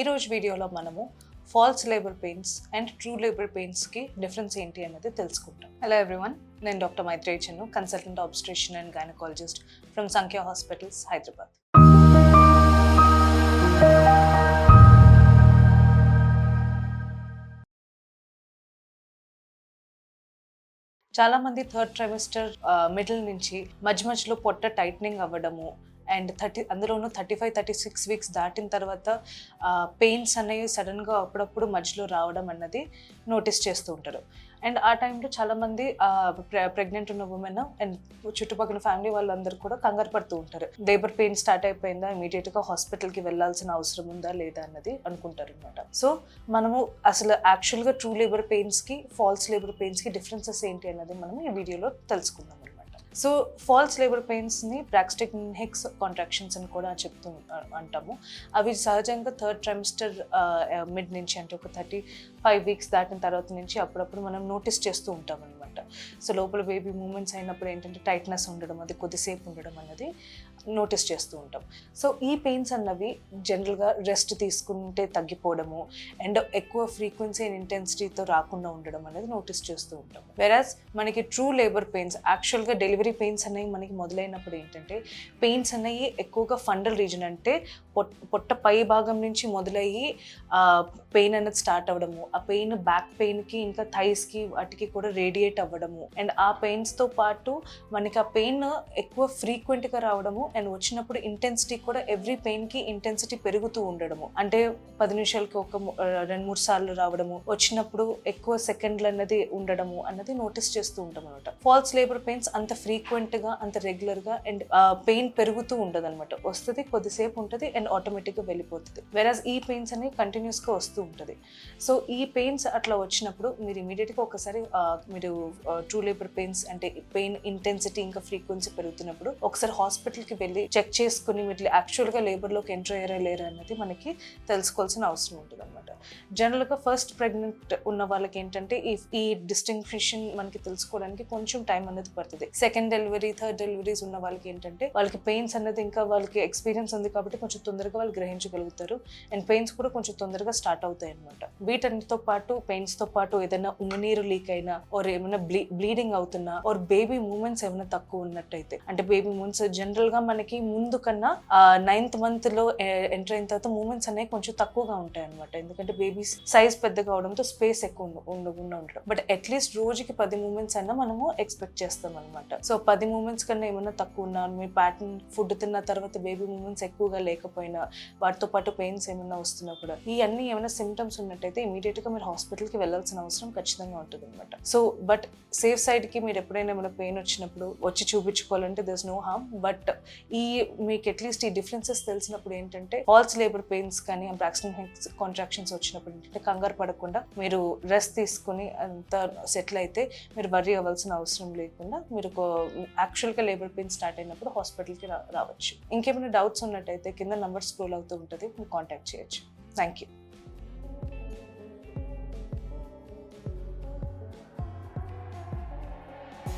ఈరోజు వీడియోలో మనము false labour pains and true labour పెయిన్స్కి డిఫరెన్స్ ఏంటి అనేది తెలుసుకుంటాం. హలో ఎవ్రీవన్, నేను doctor Maitreyi Chennu, consultant obstetrician and gynaecologist from Sankhya hospitals, Hyderabad. చాలామంది థర్డ్ ట్రైమిస్టర్ మిడిల్ నుంచి మధ్యలో పొట్ట టైట్నింగ్ అవ్వడము అండ్ అందులోనూ 35-36 వీక్స్ దాటిన తర్వాత పెయిన్స్ అనేవి సడన్గా అప్పుడప్పుడు మధ్యలో రావడం అన్నది నోటీస్ చేస్తూ ఉంటారు. అండ్ ఆ టైంలో చాలామంది ప్రెగ్నెంట్ ఉన్న ఉమెన్ అండ్ చుట్టుపక్కల ఫ్యామిలీ వాళ్ళందరూ కూడా కంగారు పడుతూ ఉంటారు. లేబర్ పెయిన్ స్టార్ట్ అయిపోయిందా, ఇమీడియట్గా హాస్పిటల్కి వెళ్ళాల్సిన అవసరం ఉందా లేదా అన్నది అనుకుంటారు అనమాట. సో మనము అసలు యాక్చువల్గా ట్రూ లేబర్ పెయిన్స్కి ఫాల్స్ లేబర్ పెయిన్స్కి డిఫరెన్సెస్ ఏంటి అన్నది మనం ఈ వీడియోలో తెలుసుకుందాం. సో ఫాల్స్ లేబర్ పెయిన్స్ని బ్రాక్స్టిక్ హిక్స్ కాంట్రాక్షన్స్ అని కూడా అంటాము. అవి సహజంగా థర్డ్ ట్రైమిస్టర్ మిడ్ నుంచి, అంటే ఒక 35 వీక్స్ దాటిన తర్వాత నుంచి అప్పుడప్పుడు మనం నోటీస్ చేస్తూ ఉంటాం అనమాట. సో లోపల బేబీ మూమెంట్స్ అయినప్పుడు ఏంటంటే టైట్నెస్ ఉండడం, అది కొద్దిసేపు ఉండడం అన్నది నోటీస్ చేస్తూ ఉంటాం. సో ఈ పెయిన్స్ అన్నవి జనరల్గా రెస్ట్ తీసుకుంటే తగ్గిపోవడము అండ్ ఎక్కువ ఫ్రీక్వెన్సీ అండ్ ఇంటెన్సిటీతో రాకుండా ఉండడం అనేది నోటీస్ చేస్తూ ఉంటాం. వెరాజ్ మనకి ట్రూ లేబర్ పెయిన్స్, యాక్చువల్గా డెలివరీ పెయిన్స్ అనేవి మనకి మొదలైనప్పుడు ఏంటంటే పెయిన్స్ అనేవి ఎక్కువగా ఫండల్ రీజన్, అంటే పొట్ట పై భాగం నుంచి మొదలయ్యి పెయిన్ అనేది స్టార్ట్ అవ్వడము, ఆ పెయిన్ బ్యాక్ పెయిన్కి ఇంకా థైస్కి వాటికి కూడా రేడియేట్ అవ్వడము అండ్ ఆ పెయిన్స్తో పాటు మనకి ఆ పెయిన్ ఎక్కువ ఫ్రీక్వెంట్గా రావడము అండ్ వచ్చినప్పుడు ఇంటెన్సిటీ కూడా ఎవ్రీ పెయిన్కి ఇంటెన్సిటీ పెరుగుతూ ఉండడము, అంటే 10 నిమిషాలకి ఒక 2-3 సార్లు రావడము, వచ్చినప్పుడు ఎక్కువ సెకండ్లు అన్నది ఉండడము అన్నది నోటీస్ చేస్తూ ఉంటాం అనమాట. ఫాల్స్ లేబర్ పెయిన్స్ అంత ఫ్రీక్వెంట్గా అంత రెగ్యులర్గా అండ్ పెయిన్ పెరుగుతూ ఉండదు అనమాట. వస్తుంది, కొద్దిసేపు ఉంటుంది అండ్ ఆటోమేటిక్గా వెళ్ళిపోతుంది. వెరాజ్ ఈ పెయిన్స్ అనేవి కంటిన్యూస్గా వస్తూ ఉంటుంది. సో ఈ పెయిన్స్ అట్లా వచ్చినప్పుడు మీరు ఇమీడియట్గా ఒకసారి మీరు ట్రూ లేబర్ పెయిన్స్ అంటే పెయిన్ ఇంటెన్సిటీ ఇంకా ఫ్రీక్వెన్సీ పెరుగుతున్నప్పుడు ఒకసారి హాస్పిటల్కి వెళ్ళి చెక్ చేసుకుని మీరు యాక్చువల్గా లేబర్లోకి ఎంటర్ అయ్యారా లేరా అన్నది మనకి తెలుసుకోవాల్సిన అవసరం ఉంటుంది అనమాట. జనరల్గా ఫస్ట్ ప్రెగ్నెంట్ ఉన్న వాళ్ళకి ఏంటంటే ఈ డిస్టింక్షన్ మనకి తెలుసుకోవడానికి కొంచెం టైం అనేది పడుతుంది. సెకండ్ డెలివరీ, థర్డ్ డెలివరీస్ ఉన్న వాళ్ళకి ఏంటంటే వాళ్ళకి పెయిన్స్ అనేది ఇంకా వాళ్ళకి ఎక్స్పీరియన్స్ ఉంది కాబట్టి కొంచెం తొందరగా వాళ్ళు గ్రహించగలుగుతారు అండ్ పెయిన్స్ కూడా కొంచెం తొందరగా స్టార్ట్ అవుతాయి అనమాట. వీటన్నిటితో పాటు పెయిన్స్తో పాటు ఏదైనా ఉమ్మనీరు లీక్ అయినా ఆర్ ఏమైనా బ్లీడింగ్ అవుతున్నా ఆర్ బేబీ మూమెంట్స్ ఏమైనా తక్కువ ఉన్నట్టయితే, అంటే బేబీ మూమెంట్స్ జనరల్గా మనకి ముందు కన్నా 9th month లో ఎంటర్ అయిన తర్వాత మూమెంట్స్ అనేవి కొంచెం తక్కువగా ఉంటాయి అనమాట. ఎందుకంటే బేబీ సైజ్ పెద్దగా అవడంతో స్పేస్ ఎక్కువ ఉండకుండా ఉండడం. బట్ అట్లీస్ట్ రోజుకి 10 మూమెంట్స్ అయినా మనము ఎక్స్పెక్ట్ చేస్తాం అనమాట. సో 10 మూమెంట్స్ కన్నా ఏమైనా తక్కువ ఉన్నా, మీ ప్యాటర్న్ ఫుడ్ తిన్న తర్వాత బేబీ మూమెంట్స్ ఎక్కువగా లేకపోయినా, వాటితో పాటు పెయిన్స్ ఏమైనా వస్తున్నా కూడా, ఈ అన్ని ఏమైనా సిమ్టమ్స్ ఉన్నట్టయితే ఇమీడియట్గా మీరు హాస్పిటల్కి వెళ్ళాల్సిన అవసరం ఖచ్చితంగా ఉంటుంది అనమాట. సో బట్ సేఫ్ సైడ్కి మీరు ఎప్పుడైనా ఏమైనా పెయిన్ వచ్చినప్పుడు వచ్చి చూపించుకోవాలంటే there is no harm. But మీకు అట్లీస్ట్ ఈ డిఫరెన్సెస్ తెలిసినప్పుడు ఏంటంటే ఫాల్స్ లేబర్ పెయిన్స్ కానీ బ్రాక్స్టిక్ హిక్స్ కాంట్రాక్షన్స్ వచ్చినప్పుడు ఏంటంటే కంగారు పడకుండా మీరు రెస్ట్ తీసుకుని అంత సెటిల్ అయితే మీరు వర్రీ అవ్వాల్సిన అవసరం లేకుండా మీరు యాక్చువల్గా లేబర్ పెయిన్ స్టార్ట్ అయినప్పుడు హాస్పిటల్కి రావచ్చు. ఇంకేమైనా డౌట్స్ ఉన్నట్టయితే కింద నంబర్ స్క్రోల్ అవుతూ ఉంటుంది, మీరు కాంటాక్ట్ చేయొచ్చు. Thank you.